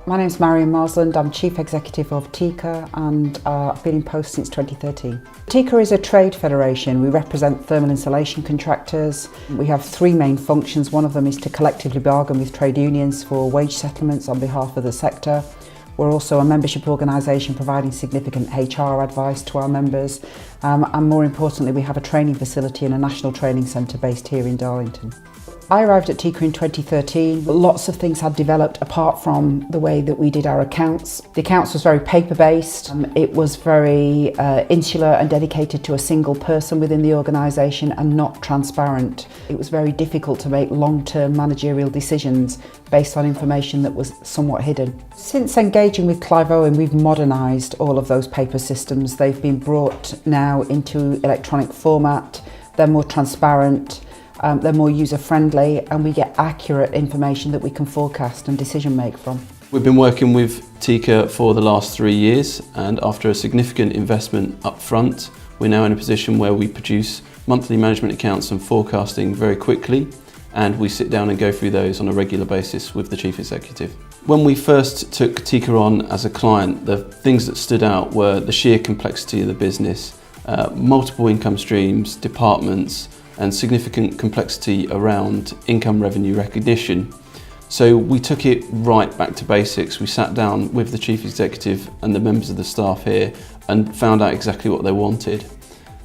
My name's Marion Marsland. I'm Chief Executive of TICA and I've been in post since 2013. TICA is a trade federation. We represent thermal insulation contractors. We have three main functions. One of them is to collectively bargain with trade unions for wage settlements on behalf of the sector. We're also a membership organisation providing significant HR advice to our members. And more importantly, we have a training facility and a national training centre based here in Darlington. I arrived at TICA in 2013. Lots of things had developed apart from the way that we did our accounts. The accounts was very paper-based. It was very insular and dedicated to a single person within the organisation and not transparent. It was very difficult to make long-term managerial decisions based on information that was somewhat hidden. Since engaging with Clive Owen, we've modernised all of those paper systems. They've been brought now into electronic format. They're more transparent. They're more user-friendly and we get accurate information that we can forecast and decision make from. We've been working with TICA for the last 3 years, and after a significant investment up front, we're now in a position where we produce monthly management accounts and forecasting very quickly, and we sit down and go through those on a regular basis with the Chief Executive. When we first took TICA on as a client, the things that stood out were the sheer complexity of the business, multiple income streams, departments, and significant complexity around income revenue recognition. So we took it right back to basics. We sat down with the Chief Executive and the members of the staff here and found out exactly what they wanted.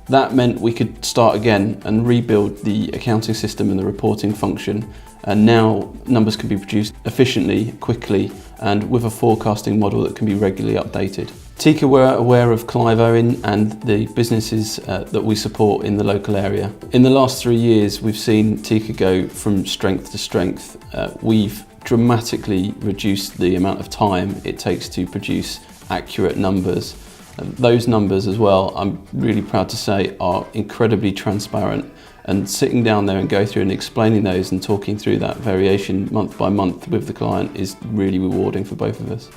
That meant we could start again and rebuild the accounting system and the reporting function, and now numbers can be produced efficiently, quickly, and with a forecasting model that can be regularly updated. TICA were aware of Clive Owen and the businesses that we support in the local area. In the last 3 years, we've seen TICA go from strength to strength. We've dramatically reduced the amount of time it takes to produce accurate numbers. Those numbers as well, I'm really proud to say, are incredibly transparent, and sitting down there and go through and explaining those and talking through that variation month by month with the client is really rewarding for both of us.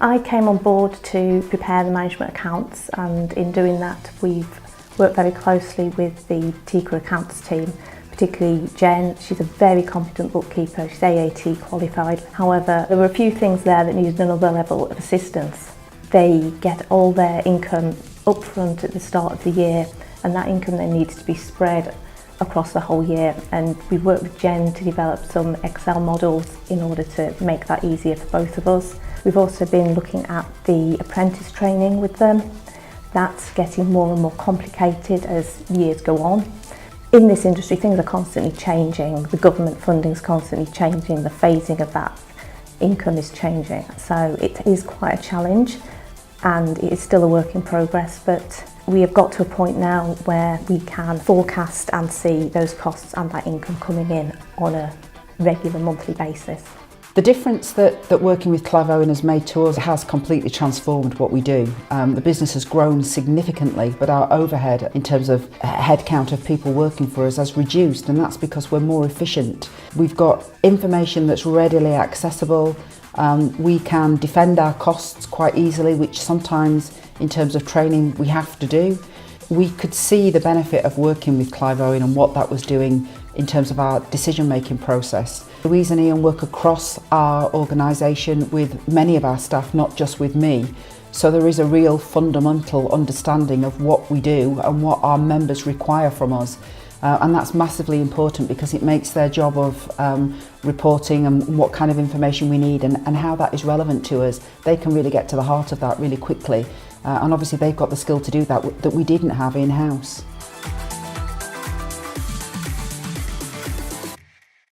I came on board to prepare the management accounts, and in doing that we've worked very closely with the TICA accounts team, particularly Jen. She's a very competent bookkeeper, she's AAT qualified. However, there were a few things there that needed another level of assistance. They get all their income up front at the start of the year, and that income then needs to be spread across the whole year, and we've worked with Jen to develop some Excel models in order to make that easier for both of us. We've also been looking at the apprentice training with them. That's getting more and more complicated as years go on. In this industry, things are constantly changing. The government funding is constantly changing. The phasing of that income is changing. So it is quite a challenge, and it is still a work in progress, but we have got to a point now where we can forecast and see those costs and that income coming in on a regular monthly basis. The difference that working with Clive Owen has made to us has completely transformed what we do. The business has grown significantly, but our overhead in terms of headcount of people working for us has reduced, and that's because we're more efficient. We've got information that's readily accessible. We can defend our costs quite easily, which sometimes in terms of training we have to do. We could see the benefit of working with Clive Owen and what that was doing in terms of our decision-making process. Louise and Ian work across our organisation with many of our staff, not just with me. So there is a real fundamental understanding of what we do and what our members require from us. And that's massively important because it makes their job of reporting and what kind of information we need and how that is relevant to us. They can really get to the heart of that really quickly. And obviously they've got the skill to do that we didn't have in-house.